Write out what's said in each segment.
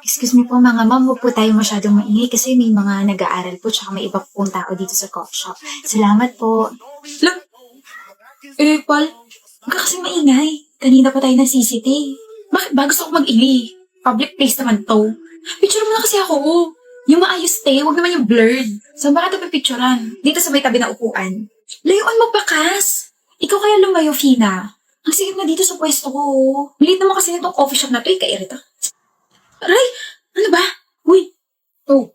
Excuse me po mga ma'am, huwag po tayo masyadong maingay kasi may mga nag-aaral po tsaka may iba pong tao dito sa coffee shop. Salamat po. Look! Paul, huwag ka kasi maingay. Kanina pa tayo ng CCT. Bakit ba gusto ko mag-ingay? Public place naman to. Picture mo na kasi ako. Yung maayos huwag naman yung blurred. Saan ba ka ito pipicturan? Dito sa may tabi na upuan. Layuan mo bakas! Ikaw kaya lumayo, Fina. Ang sikip na dito sa pwesto ko. Malit naman kasi nitong coffee shop na to, kairita. Aray! Ano ba? Uy! Oh.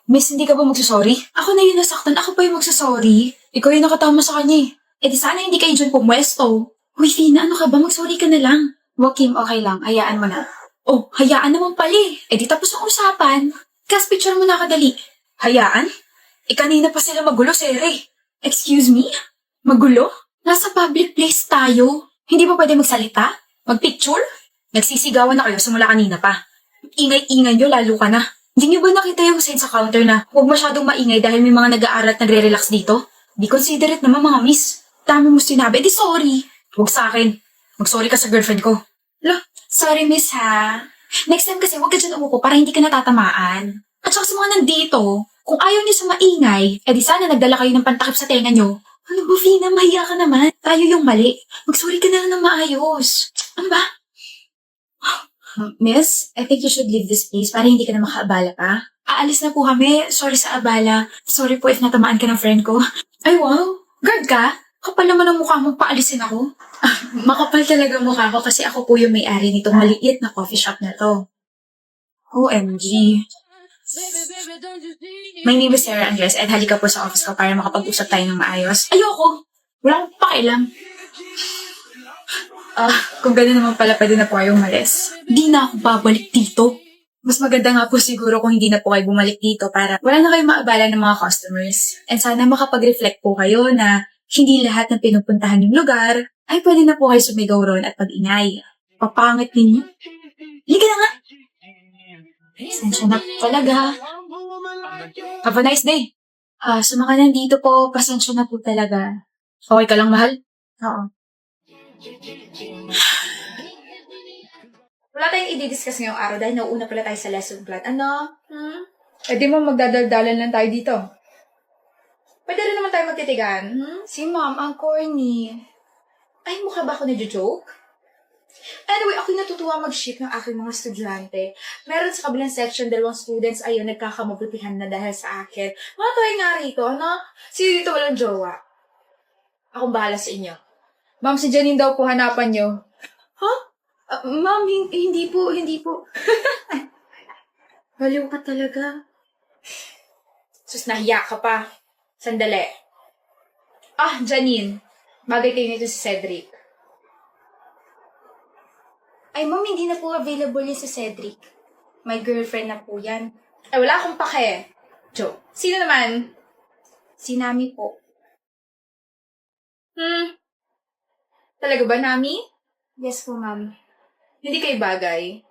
Miss, hindi ka ba magsasorry? Ako na yung nasaktan. Ako pa yung magsasorry. Ikaw yung nakatama sa kanya eh. E di sana hindi kayo dyan pumwesto. Uy, Fina, ano ka ba? Magsorry ka na lang. Wag, Kim, okay lang. Hayaan mo na. Oh, hayaan naman pala eh. E di tapos ang usapan. Cast picture mo na kadali. Hayaan? Eh kanina pa sila magulo, Sere. Excuse me? Magulo? Nasa public place tayo. Hindi ba pwede magsalita? Magpicture? Nagsisigawan na kayo simula kanina pa. Ingay-ingay nyo, lalo ka na. Hindi niyo ba nakita yung sign sa counter na huwag masyadong maingay dahil may mga nag-aaral at nagre-relax dito? Be considerate naman mga miss. Dami mo sinabi, di sorry. Huwag sa akin. Mag-sorry ka sa girlfriend ko. Lah, sorry miss ha. Next time kasi huwag ka dyan umupo para hindi ka natatamaan. At saka sa mga nandito, kung ayaw niyo sa maingay, edi sana nagdala kayo ng pantakip sa tenga niyo. Ano ba, Fina? Mahiya ka naman. Tayo yung mali. Mag-sorry ka na lang ng maayos. Ano ba? Miss, I think you should leave this place para hindi ka na makaabala pa. Aalis na po kami. Sorry sa abala. Sorry po if natamaan ka ng friend ko. Ay wow, guard ka? Kapal naman ang mukha mong paalisin ako. Makapal talaga mukha ko kasi ako po yung may-ari nitong maliit na coffee shop na to. OMG. My name is Sarah Andres at halika po sa office ko para makapag-usap tayo ng maayos. Ayoko! Wala akong pakialam. Kung gano'n naman pala, pwede na po kayong umalis. Di na ako babalik dito. Mas maganda nga po siguro kung hindi na po kayo bumalik dito para wala na kayong maabala ng mga customers. And sana makapag-reflect po kayo na hindi lahat ng pinupuntahan yung lugar ay pwede na po kayo sumigaw ron at pag-ingay. Papangit ninyo. Liga na nga! Sensya na talaga. Have a nice day. Sa mga nandito po, pasensya na po talaga. Okay ka lang, mahal? Oo. Wala tayong i-discuss ngayong araw dahil nauuna pala tayo sa lesson plan. Ano? Eh di mo magdadaldalan lang tayo dito. Pwede rin naman tayo magtitigan. Si ma'am, ang corny. Ay, mukha ba ako na-joke? Anyway, ako'y natutuwa mag-ship ng aking mga estudyante. Meron sa kabilang section, 2 students ayun, nagkakamabutihan na dahil sa akin. Mga toy nga rito, ano? Sino dito walang jowa? Akong bahala sa inyo. Ma'am, si Janine daw po hanapan nyo. Huh? Ma'am, hindi po. Baliw ka talaga. Sus, nahiya ka pa. Sandali. Janine. Bagay kayo nito si Cedric. Ay, ma'am, hindi na po available yun si Cedric. My girlfriend na po yan. Ay, wala akong pake. Joke. Sino naman? Si Nami po. Talaga ba, Nami? Yes po, ma'am. Hindi kayo bagay?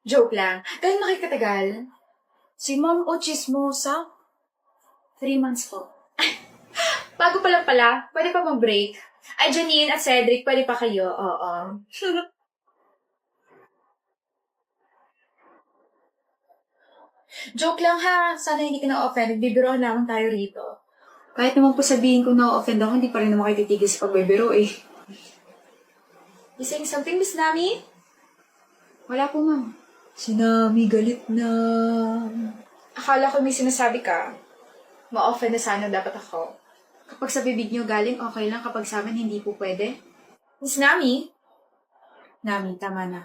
Joke lang. Gano'n na kayo katagal? Si ma'am o chismosa? 3 months po. Bago pa lang pala. Pwede pa mag-break. Ay, Janine at Cedric, pwede pa kayo. Oo. Joke lang ha. Sana hindi ka na-offend. Bibiro lamang tayo rito. Kahit naman po sabihin kung na-offend ako, hindi pa rin naman kayo titigil sa pagbibiro eh. You saying something, Miss Nami? Wala po, ma'am. Si Nami galit na. Akala ko may sinasabi ka. Ma-offend na sana dapat ako. Kapag sa bibig nyo galing, okay lang. Kapag sa amin, hindi po pwede. Miss Nami? Nami, tama na.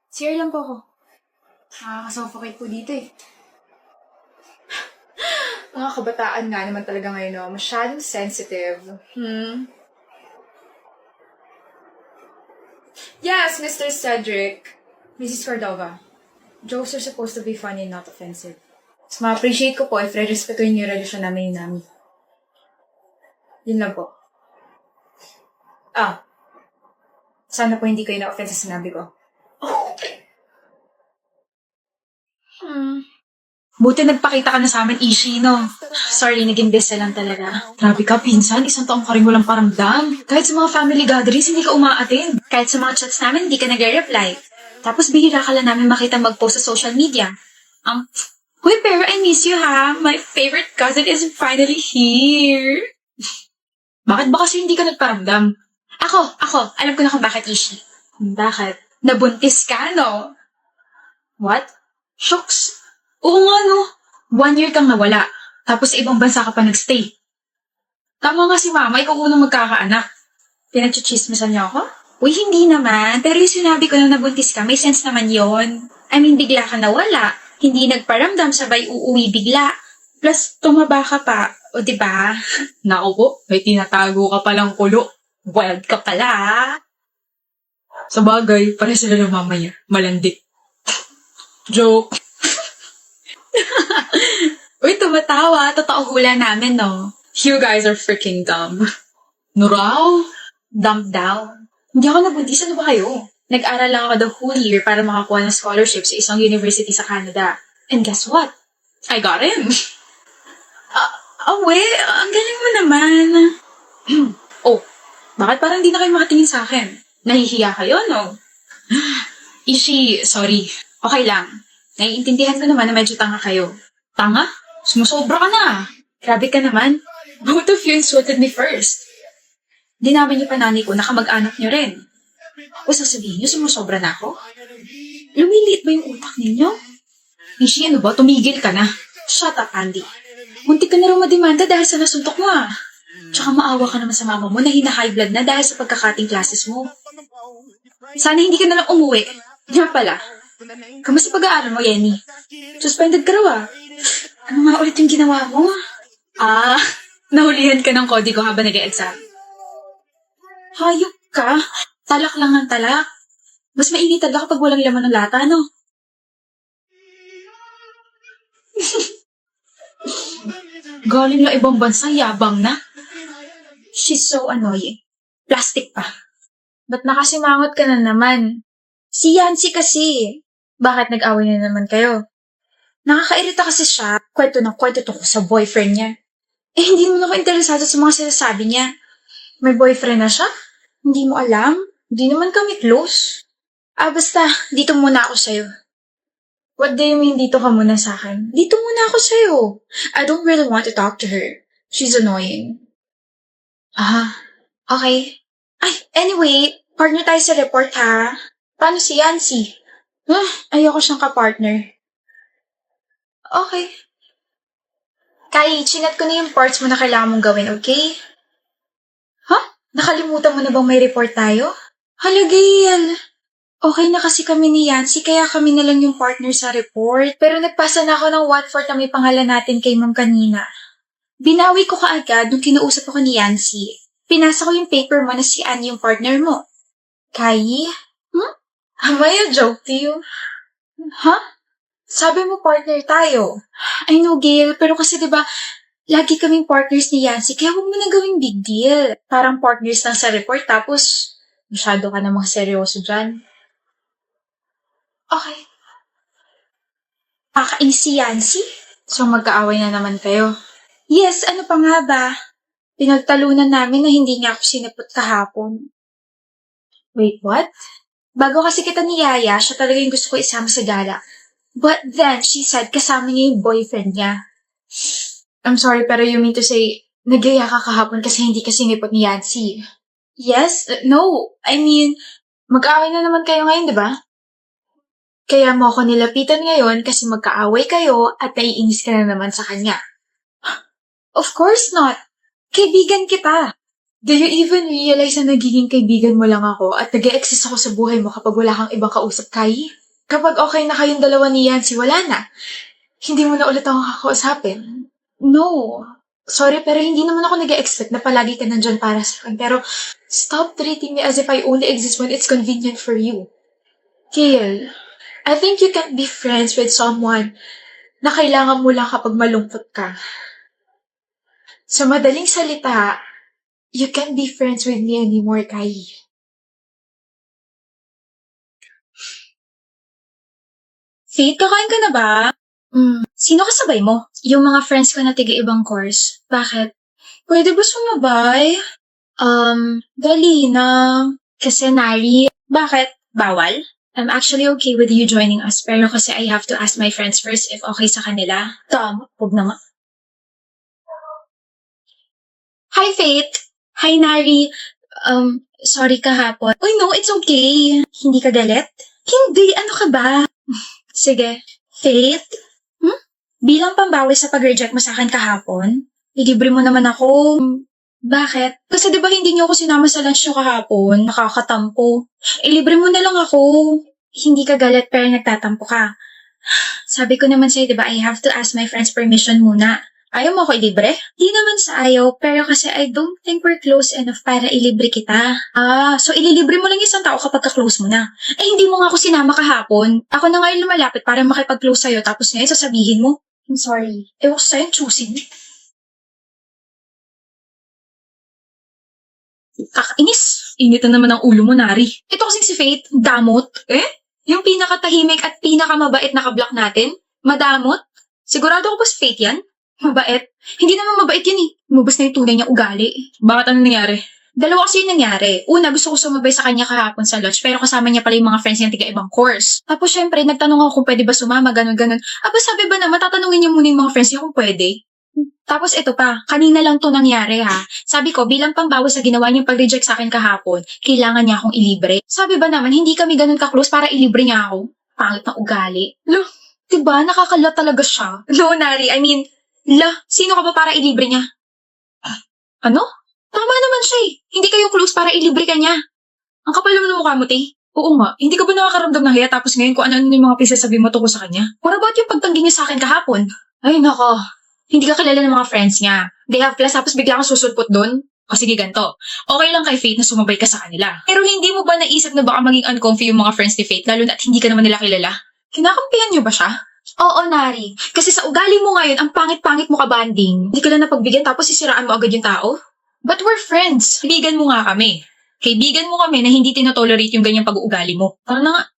Cheer lang po ako. Nakakasuffocate po dito eh. Mga kabataan nga naman talaga ngayon, no? Masyadong sensitive. Yes, Mr. Cedric. Mrs. Cordova. Jokes are supposed to be funny and not offensive. So, ma-appreciate ko po if re-respetuhin niyo yung relasyon namin yung Nami. Yun lang po. Sana po hindi kayo na-offend sa sinabi ko. Buti nagpakita ka na sa amin, Ishi, no? Sorry, naging busy lang talaga. Grabe ka, pinsan. Isang taong ka rin walang paramdam. Kahit sa mga family gatherings, hindi ka umaattend. Kahit sa mga chats namin, hindi ka nagre-reply. Tapos bihira ka lang namin makita mag-post sa social media. Uy, pero I miss you, ha? My favorite cousin is finally here. Bakit ba kasi hindi ka nagparamdam? Ako. Alam ko na kung bakit, Ishi. Bakit? Nabuntis ka, no? What? Shocks. Oo nga, no? 1 year kang nawala. Tapos sa ibang bansa ka pa nagstay. Tama nga si mama, ikaw unang magkakaanak. Pinagchichismisan niyo ako? Uy, hindi naman. Pero yung sinabi ko na nabuntis ka, may sense naman yon. I mean, bigla ka nawala. Hindi nagparamdam, sabay uuwi bigla. Plus, tumaba ka pa. O, diba? Naku po, may tinatago ka palang kulo. Wild ka pala. Sa bagay, pare sila ng mamaya. Malandik. Joke. Uy, tumatawa. Totoo hula namin, no? You guys are freaking dumb. No raw? Dumb daw. Hindi ako nabuntis. Ano ba kayo? Nag-aral lang ako the whole year para makakuha ng scholarship sa isang university sa Canada. And guess what? I got in. Ang galing mo naman. Oh, bakit parang hindi na kayo makatingin sa akin? Nahihiya kayo, no? Ishi, sorry. Okay lang. Naiintindihan ko naman na medyo tanga kayo. Tanga? Sumusobra ka na. Grabe ka naman. Both of you insulted me first. Di namin yung panani ko, nakamag-anak nyo rin. O sasabihin nyo, sumusobra na ako? Lumiliit ba yung utak ninyo? Ishi, ano ba? Tumigil ka na. Shut up, Andy. Muntik ka na rin mademanda dahil sa nasuntok mo, ah. Tsaka maawa ka naman sa mama mo na hina-high blood na dahil sa pagkakating classes mo. Sana hindi ka na lang umuwi. Nga pala. Kamusta pag-aaral mo, Yenny? Suspended ka raw, ah. Ano nga ulit yung ginawa mo? Nahulihan ka ng kodigo habang nag-e-exam. Hayop ka? Talak lang ng talak. Mas mainit talaga kapag walang laman ng lata, no? Galing na ibang bansa, yabang na. She's so annoying. Plastic pa. Ba't nakasimangot ka na naman? Si Yancy kasi. Bakit nag-away na naman kayo? Nakakairita kasi siya. Kwento ng kwento tungkol sa boyfriend niya. Hindi mo na ako interesado sa mga sinasabi niya. May boyfriend na siya? Hindi mo alam? Hindi naman kami close. Basta, dito muna ako sa'yo. What do you mean dito ka muna sa akin? Dito muna ako sa'yo. I don't really want to talk to her. She's annoying. Okay. Anyway, partner tayo sa report, ha? Paano si Yancy? Ayoko siyang ka-partner. Okay. Kai, chinat ko na yung parts mo na kailangan mong gawin, okay? Nakalimutan mo na bang may report tayo? Hala, Gail. Okay na kasi kami ni Yancy, kaya kami na lang yung partner sa report. Pero nagpasa na ako ng Watford na may pangalan natin kay Ma'am kanina. Binawi ko kaagad nung kinausap ako ni Yancy. Pinasa ko yung paper mo na si Anne yung partner mo. Kai? Am I a joke to you? Sabi mo partner tayo. I know, Gail, pero kasi diba, lagi kaming partners ni Yancy, kaya huwag mo na gawing big deal. Parang partners lang sa report, tapos masyado ka namang seryoso dyan. Okay. Kakainis si Yancy? So magkaaway na naman kayo? Yes, ano pa nga ba? Pinagtalunan namin na hindi niya ako sinipot kahapon. Wait, what? Bago kasi kita niyaya, siya talaga yung gusto ko isama sa gala. But then, she said kasama niya yung boyfriend niya. I'm sorry, pero you mean to say, nagaya ka kahapon kasi hindi ka sinipot ni Yancy? Yes? No. I mean, mag-aaway na naman kayo ngayon, di ba? Kaya mo ako nilapitan ngayon kasi magkaaway kayo at naiinis ka na naman sa kanya. Of course not. Kaibigan kita. Do you even realize na nagiging kaibigan mo lang ako at nag-e-exist ako sa buhay mo kapag wala kang ibang kausap, Kai? Kapag okay na kayong dalawa ni Yancy, wala na. Hindi mo na ulit ako kakausapin. No. Sorry, pero hindi naman ako nag-e-expect na palagi ka nandyan para sa akin. Pero stop treating me as if I only exist when it's convenient for you. Gail, I think you can't be friends with someone na kailangan mo lang kapag malungkot ka. Sa madaling salita, you can't be friends with me anymore, Kai. Faith, kakain ka na ba? Sino kasabay mo? Yung mga friends ko na tiga-ibang course. Bakit? Pwede ba sumabay? Dali na. Kasi Nari. Bakit? Bawal? I'm actually okay with you joining us, pero kasi I have to ask my friends first if okay sa kanila. Tama, huwag na nga. Hi, Faith! Hi, Nari! Sorry kahapon. Uy, no, it's okay. Hindi ka galit? Hindi, ano ka ba? Sige. Faith? Bilang pambawi sa pag-reject mo sa akin kahapon, ilibre mo naman ako. Bakit? Kasi di ba hindi niyo ako sinama sa lunch niyo kahapon? Nakakatampo. Ilibre mo na lang ako. Hindi ka galit pero nagtatampo ka. Sabi ko naman sa'yo, di ba, I have to ask my friends permission muna. Ayaw mo ako ilibre? Di naman sa ayaw, pero kasi I don't think we're close enough para ilibre kita. So ililibre mo lang isang tao kapag ka-close mo na. Hindi mo nga ako sinama kahapon. Ako na ngayon lumalapit para makipag-close sa'yo, tapos ngayon sasabihin mo, I'm sorry. Ewan ko sa'yo, choosing. Kakainis. Init na naman ang ulo mo, Nari. Ito kasing si Faith, damot. Yung pinakatahimik at pinakamabait na kablock natin? Madamot? Sigurado ko ba si Faith yan? Mabait? Hindi naman mabait yan eh. Lumabas na yung tunay niya ugali. Bakit ano nangyari? Dalawa kasi yung nangyari. Una, gusto ko sumabay sa kanya kahapon sa lunch, pero kasama niya pala yung mga friends niya tiga-ibang course. Tapos syempre, nagtanong ako kung pwede ba sumama, ganun-ganun. Sabi ba naman, tatanungin niya muna yung mga friends niya kung pwede. Tapos ito pa, kanina lang to nangyari ha. Sabi ko, bilang pambawas sa ginawa niyang pag-reject sa akin kahapon, kailangan niya akong ilibre. Sabi ba naman, hindi kami ganun ka-close para ilibre niya ako? Pangit na ugali. Diba, nakakala talaga siya. Nari, sino ka ba para ilibre niya? Ano? Tama naman siya eh. Hindi kayo close para ilibre ka niya. Ang kapal naman ng mukha mo, te. Oo nga, hindi ka ba nakakaramdam ng hiya tapos ngayon kung ano-ano yung mga pinagsasabi mo tungkol sa kanya? What about yung pagtanggi niya sa akin kahapon? Ay, nako. Hindi ka kilala ng mga friends niya. They have class tapos bigla kang susulpot doon? O sige, ganito. Okay lang kay Faith na sumabay ka sa kanila. Pero hindi mo ba naisip na baka maging uncomfy yung mga friends ni Faith lalo na at hindi ka naman nila kilala? Kinakampihan niyo ba siya? Oo, Nari. Kasi sa ugali mo ngayon, ang pangit-pangit mo ka-banding. Hindi ka lang napagbigyan tapos sisiraan mo agad yung tao? But we're friends. Kaibigan mo nga kami. Kaibigan mo kami na hindi tinotolerate yung ganyang pag-uugali mo. Tara na nga.